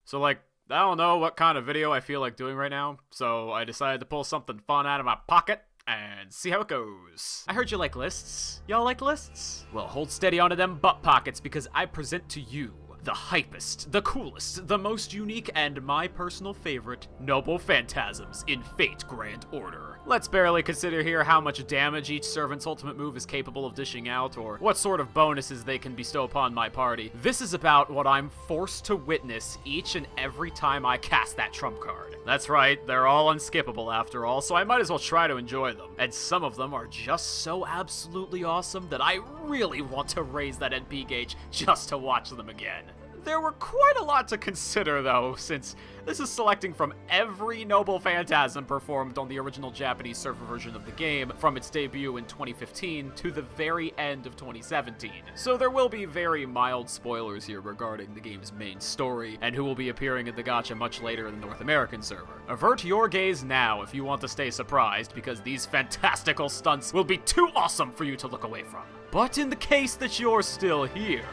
So like, I don't know what kind of video I feel like doing right now, so I decided to pull something fun out of my pocket and see how it goes. I heard you like lists. Y'all like lists? Well, hold steady onto them butt pockets because I present to you the hypest, the coolest, the most unique, and my personal favorite, Noble Phantasms in Fate Grand Order. Let's barely consider here how much damage each servant's ultimate move is capable of dishing out, or what sort of bonuses they can bestow upon my party. This is about what I'm forced to witness each and every time I cast that trump card. That's right, they're all unskippable after all, so I might as well try to enjoy them. And some of them are just so absolutely awesome that I really want to raise that NP gauge just to watch them again. There were quite a lot to consider, though, since this is selecting from every Noble Phantasm performed on the original Japanese server version of the game from its debut in 2015 to the very end of 2017. So there will be very mild spoilers here regarding the game's main story, and who will be appearing in the gacha much later in the North American server. Avert your gaze now if you want to stay surprised, because these fantastical stunts will be too awesome for you to look away from. But in the case that you're still here,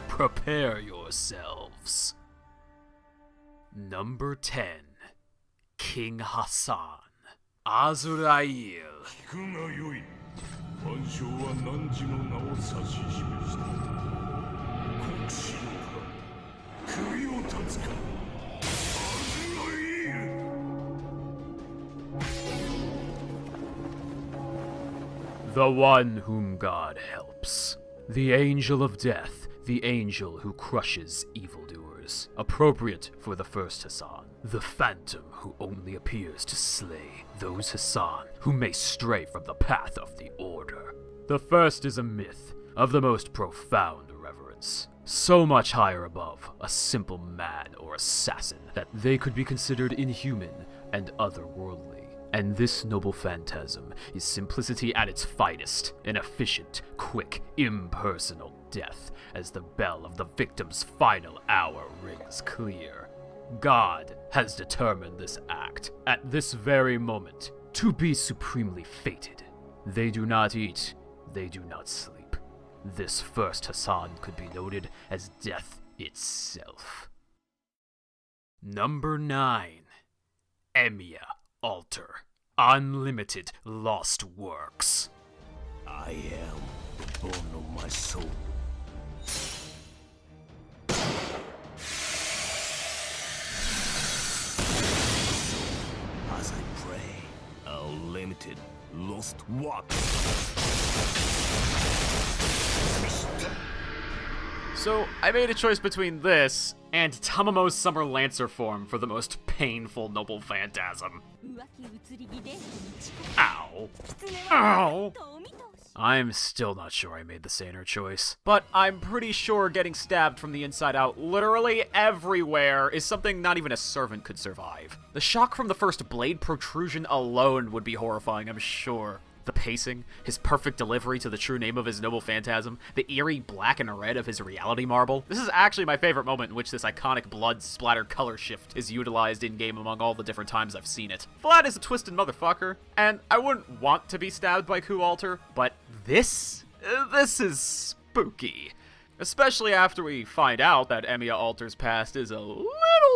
prepare yourselves. Number 10. King Hassan. Azrael. 聞くがよい。万象は汝の名を指し示した。国士のか、首を断つか。The one whom God helps. The angel of death, the angel who crushes evildoers. Appropriate for the first Hassan. The phantom who only appears to slay those Hassan who may stray from the path of the order. The first is a myth of the most profound reverence. So much higher above a simple man or assassin that they could be considered inhuman and otherworldly. And this noble phantasm is simplicity at its finest, an efficient, quick, impersonal death as the bell of the victim's final hour rings clear. God has determined this act, at this very moment, to be supremely fated. They do not eat, they do not sleep. This first Hassan could be noted as death itself. Number 9. Emiya Altar. Unlimited Lost Works. I am the bone of my soul. As I pray, unlimited lost works. So, I made a choice between this and Tamamo's Summer Lancer form for the most painful Noble Phantasm. Ow. Ow. I'm still not sure I made the saner choice, but I'm pretty sure getting stabbed from the inside out literally everywhere is something not even a servant could survive. The shock from the first blade protrusion alone would be horrifying, I'm sure. The pacing, his perfect delivery to the true name of his noble phantasm, the eerie black and red of his reality marble. This is actually my favorite moment in which this iconic blood splatter color shift is utilized in-game among all the different times I've seen it. Vlad is a twisted motherfucker, and I wouldn't want to be stabbed by Ku Altar, but this is spooky. Especially after we find out that Emiya Altar's past is a little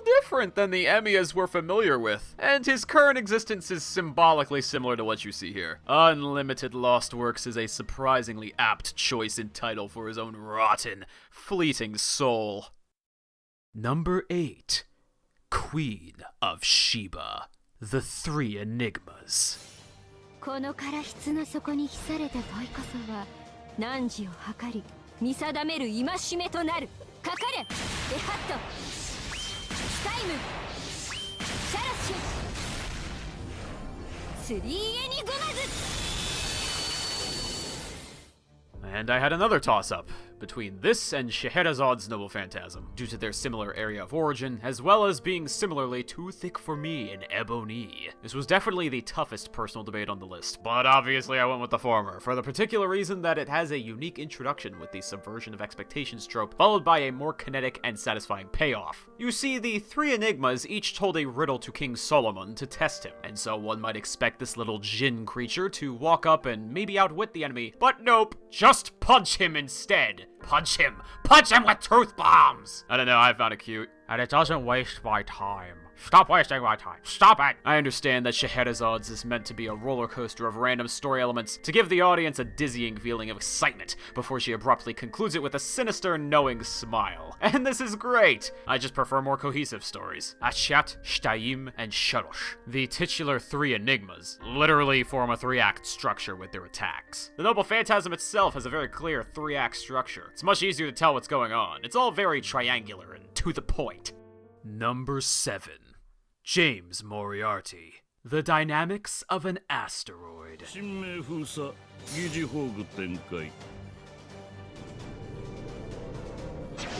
different than the Emiyas we're familiar with, and his current existence is symbolically similar to what you see here. Unlimited Lost Works is a surprisingly apt choice in title for his own rotten, fleeting soul. Number 8. Queen of Sheba. The Three Enigmas. このから質の底に秘された問いこそは汝を測り見定める戒めとなる。かかれエハットスタイムシャラッシュスリーエニグマズ。 And I had another toss-up between this and Scheherazad's Noble Phantasm, due to their similar area of origin, as well as being similarly too thick for me in ebony. This was definitely the toughest personal debate on the list, but obviously I went with the former, for the particular reason that it has a unique introduction with the subversion of expectations trope, followed by a more kinetic and satisfying payoff. You see, the three enigmas each told a riddle to King Solomon to test him, and so one might expect this little djinn creature to walk up and maybe outwit the enemy, but nope, just punch him instead. Punch him! Punch him with truth bombs! I don't know, I found it cute. And it doesn't waste my time. Stop wasting my time. Stop it! I understand that Scheherazades is meant to be a roller coaster of random story elements to give the audience a dizzying feeling of excitement before she abruptly concludes it with a sinister, knowing smile. And this is great! I just prefer more cohesive stories. Achat, Shtaim, and Shalosh. The titular three enigmas literally form a three-act structure with their attacks. The Noble Phantasm itself has a very clear three-act structure. It's much easier to tell what's going on. It's all very triangular and to the point. Number 7. James Moriarty. The Dynamics of an Asteroid. 神明封鎖疑似宝具展開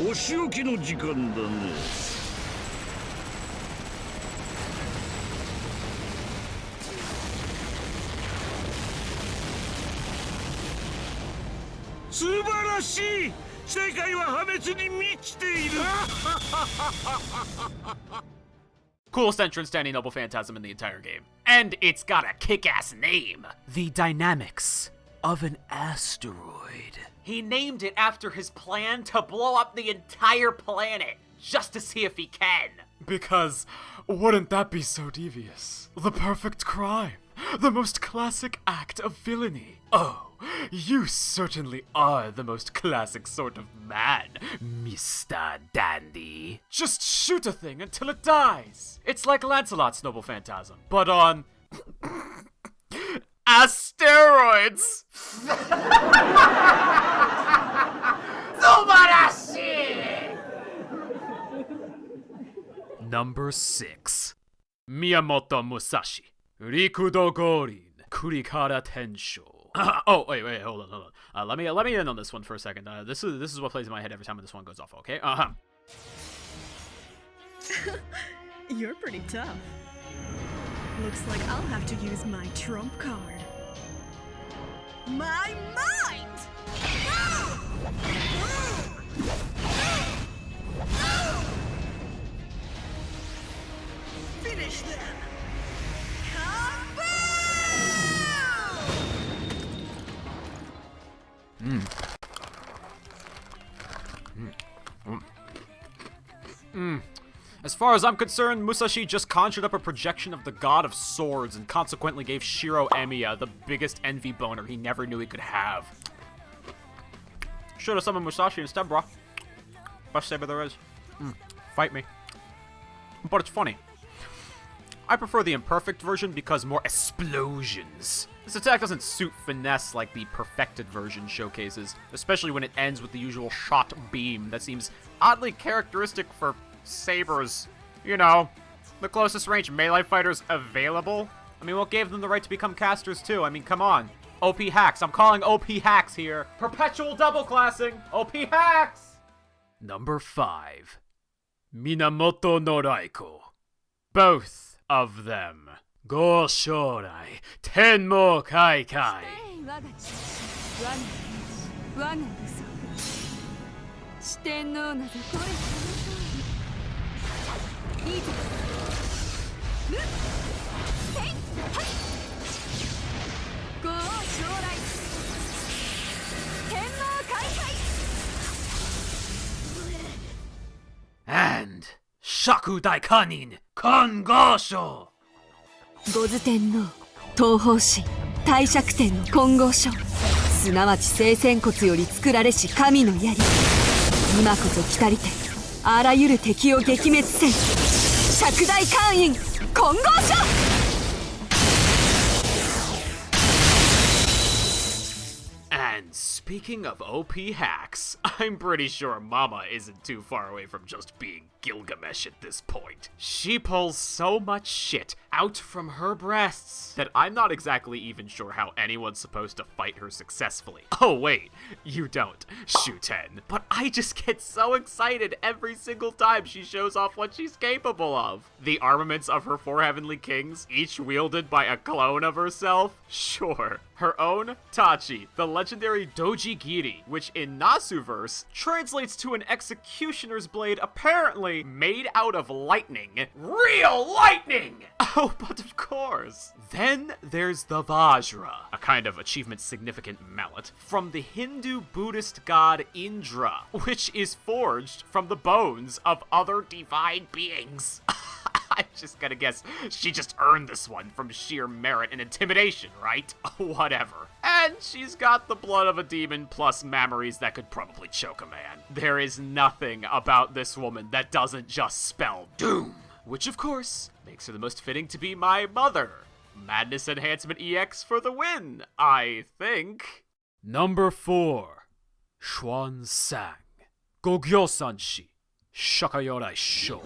お仕置きの時間だね素晴らしい世界は破滅に満ちている Coolest entrance to any Noble Phantasm in the entire game. And it's got a kick-ass name. The Dynamics of an Asteroid. He named it after his plan to blow up the entire planet, just to see if he can. Because wouldn't that be so devious? The perfect crime. The most classic act of villainy. Oh, you certainly are the most classic sort of man, Mr. Dandy. Just shoot a thing until it dies. It's like Lancelot's Noble Phantasm, but on Asteroids. Number 6. Miyamoto Musashi. Rikudo Gorin. Kurikara Tensho. Oh, wait, hold on. Let me in on this one for a second. This is what plays in my head every time this one goes off, okay? You're pretty tough. Looks like I'll have to use my trump card. My mind! Finish them! As far as I'm concerned, Musashi just conjured up a projection of the god of swords and consequently gave Shiro Emiya the biggest envy boner he never knew he could have. Should've summoned Musashi instead, bro. Best saber there is. Fight me. But it's funny. I prefer the imperfect version because more explosions. This attack doesn't suit finesse like the perfected version showcases, especially when it ends with the usual shot beam that seems oddly characteristic for sabers. You know, the closest range melee fighters available. I mean, what gave them the right to become casters too? I mean, come on. OP hacks. I'm calling OP hacks here. Perpetual double classing. OP hacks! Number 5. Minamoto no Raiko. Both of them. Go Shorai. Tenmo Kai Kai. And Shaku Daikanin Kongosho. ゴズ天皇東方神帝釈天の金剛書すなわち聖仙骨より作られし神の槍今こそ来たりてあらゆる敵を撃滅せん釈大官員金剛書 And speaking of OP hacks, I'm pretty sure Mama isn't too far away from just being Gilgamesh at this point. She pulls so much shit out from her breasts that I'm not exactly even sure how anyone's supposed to fight her successfully. Oh wait, you don't, Shuten. But I just get so excited every single time she shows off what she's capable of. The armaments of her 4 heavenly kings, each wielded by a clone of herself? Sure. Her own Tachi, the legendary Doji Giri, which in Nasuverse translates to an executioner's blade apparently made out of lightning. Real lightning! Oh, but of course. Then there's the Vajra, a kind of achievement-significant mallet, from the Hindu-Buddhist god Indra, which is forged from the bones of other divine beings. I'm just gonna guess she just earned this one from sheer merit and intimidation, right? Whatever. And she's got the blood of a demon plus memories that could probably choke a man. There is nothing about this woman that doesn't just spell doom. Which, of course, makes her the most fitting to be my mother. Madness Enhancement EX for the win, I think. Number 4. Xuan Sang. Gogyo-san-shi. Shakayorai Sho.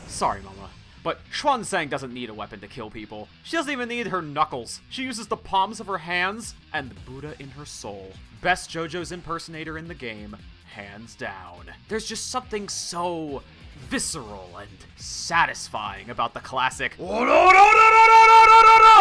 Sorry, Mama, but Xuan Sang doesn't need a weapon to kill people. She doesn't even need her knuckles. She uses the palms of her hands and the Buddha in her soul. Best JoJo's impersonator in the game, hands down. There's just something so visceral and satisfying about the classic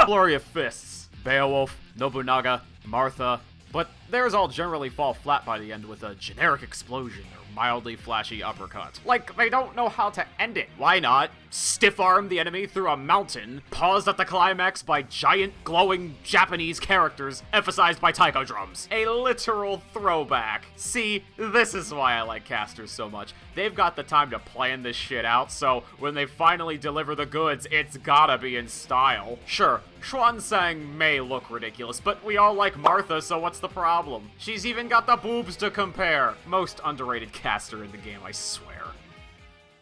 flurry of fists. Beowulf, Nobunaga, Martha, but theirs all generally fall flat by the end with a generic explosion or mildly flashy uppercut. Like, they don't know how to end it. Why not stiff-arm the enemy through a mountain, paused at the climax by giant glowing Japanese characters emphasized by taiko drums? A literal throwback. See, this is why I like casters so much. They've got the time to plan this shit out, so when they finally deliver the goods, it's gotta be in style. Sure, Xuan Sang may look ridiculous, but we all like Martha, so what's the problem? She's even got the boobs to compare. Most underrated caster in the game, I swear.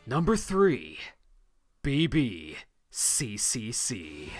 Number 3. BB CCC.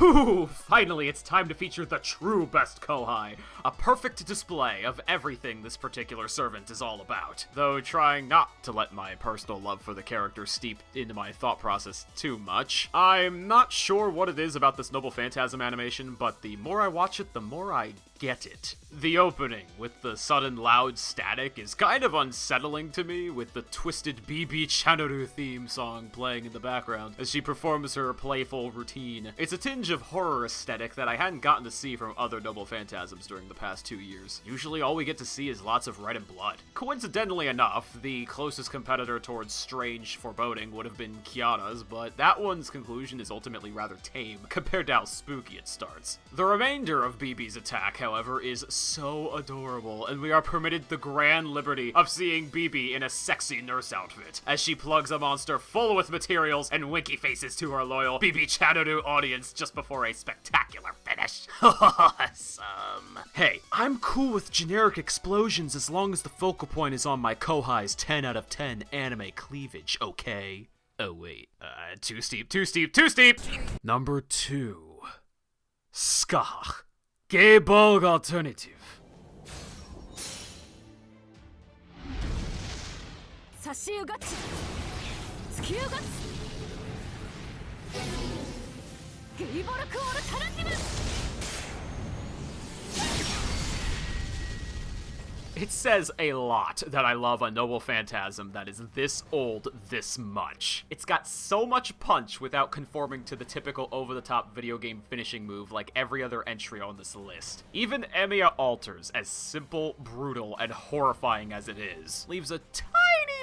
Ooh, finally it's time to feature the true best Kohai. A perfect display of everything this particular servant is all about. Though trying not to let my personal love for the character steep into my thought process too much. I'm not sure what it is about this Noble Phantasm animation, but the more I watch it, the more I get it. The opening, with the sudden loud static, is kind of unsettling to me, with the twisted BB Chanaru theme song playing in the background as she performs her playful routine. It's a tinge of horror aesthetic that I hadn't gotten to see from other Noble Phantasms during the past 2 years. Usually all we get to see is lots of red and blood. Coincidentally enough, the closest competitor towards strange foreboding would have been Kiara's, but that one's conclusion is ultimately rather tame compared to how spooky it starts. The remainder of BB's attack, however, is so adorable, and we are permitted the grand liberty of seeing BB in a sexy nurse outfit, as she plugs a monster full with materials and winky faces to her loyal BB Chanaru audience just before a spectacular finish. Awesome. Hey, I'm cool with generic explosions as long as the focal point is on my Kohai's 10 out of 10 anime cleavage, okay? Oh wait, too steep. Number 2. Skach. Gay Bog Alternative. It says a lot that I love a Noble Phantasm that is this old this much. It's got so much punch without conforming to the typical over-the-top video game finishing move like every other entry on this list. Even Emiya Alters, as simple, brutal, and horrifying as it is, leaves a tiny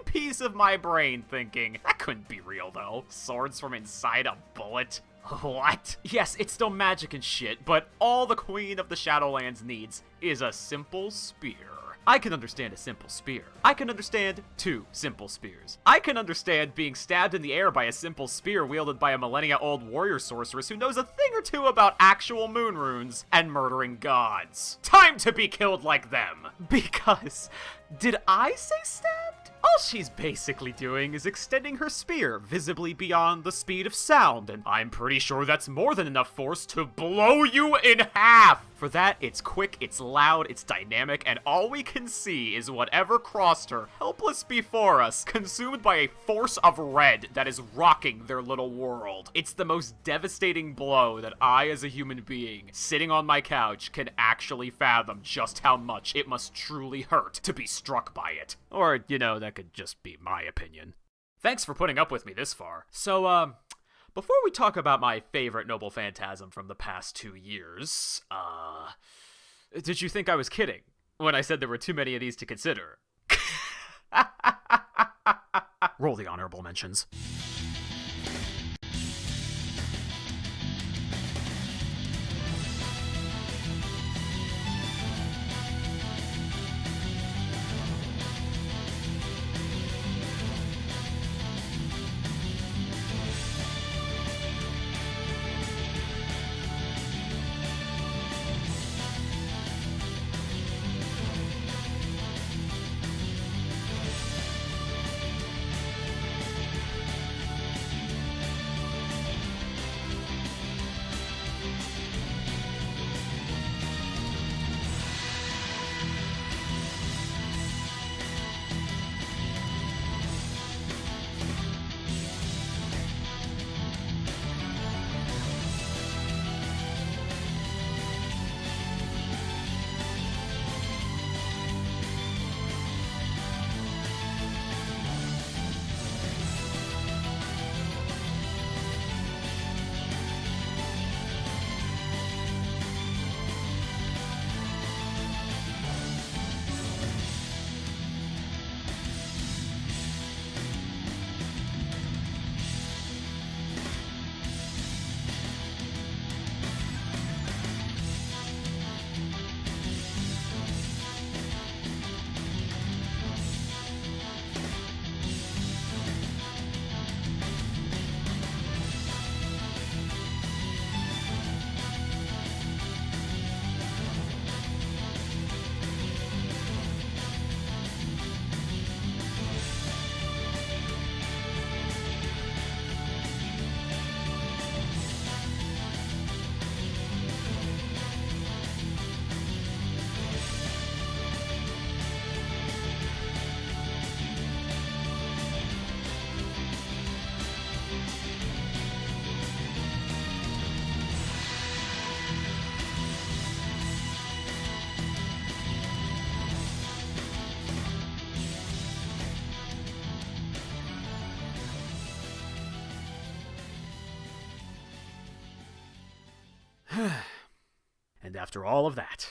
piece of my brain thinking, that couldn't be real though. Swords from inside a bullet? What? Yes, it's still magic and shit, but all the Queen of the Shadowlands needs is a simple spear. I can understand a simple spear. I can understand 2 simple spears. I can understand being stabbed in the air by a simple spear wielded by a millennia-old warrior sorceress who knows a thing or two about actual moon runes and murdering gods. Time to be killed like them. Because, did I say stabbed? All she's basically doing is extending her spear visibly beyond the speed of sound, and I'm pretty sure that's more than enough force to blow you in half. For that, it's quick, it's loud, it's dynamic, and all we can see is whatever crossed her, helpless before us, consumed by a force of red that is rocking their little world. It's the most devastating blow that I, as a human being, sitting on my couch, can actually fathom just how much it must truly hurt to be struck by it. Or, that could just be my opinion. Thanks for putting up with me this far. So, before we talk about my favorite Noble Phantasm from the past 2 years, did you think I was kidding when I said there were too many of these to consider? Roll the honorable mentions. And after all of that,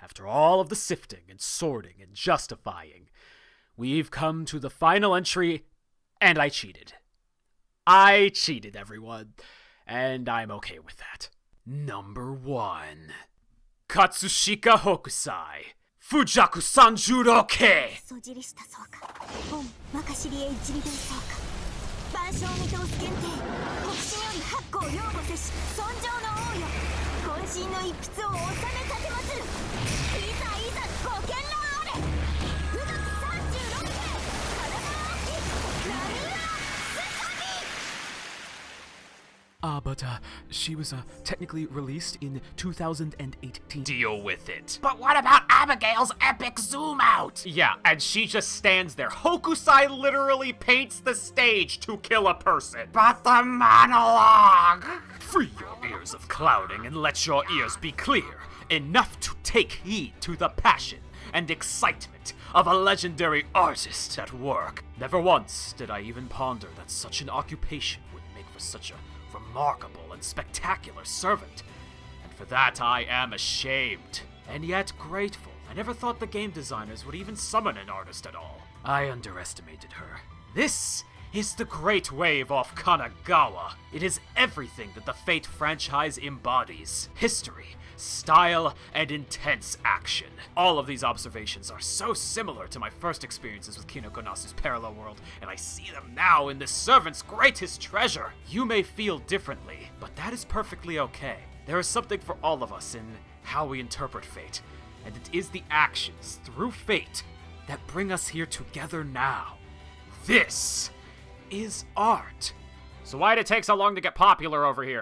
after all of the sifting and sorting and justifying, we've come to the final entry, and I cheated. I cheated, everyone, and I'm okay with that. Number 1. Katsushika Hokusai, Fujaku Sanjuro Ke! そじりしたそうか本マカシリエ一里伝そうか万象見通す検定国士により八甲擁護せし尊上の王よ渾身の一筆を収め立てまするいざいざご見覧あれ富岳36名体が大きいラルーラスサビ But she was technically released in 2018. Deal with it. But what about Abigail's epic zoom out? Yeah, and she just stands there. Hokusai literally paints the stage to kill a person. But the monologue! Free your ears of clouding and let your ears be clear, enough to take heed to the passion and excitement of a legendary artist at work. Never once did I even ponder that such an occupation would make for such a remarkable and spectacular servant, and for that I am ashamed, and yet grateful. I never thought the game designers would even summon an artist at all. I underestimated her. This is the great wave off Kanagawa. It is everything that the Fate franchise embodies. History, style, and intense action. All of these observations are so similar to my first experiences with Kinoko Nasu's Parallel World, and I see them now in this servant's greatest treasure. You may feel differently, but that is perfectly okay. There is something for all of us in how we interpret fate, and it is the actions through fate that bring us here together now. This is art. So why'd it take so long to get popular over here?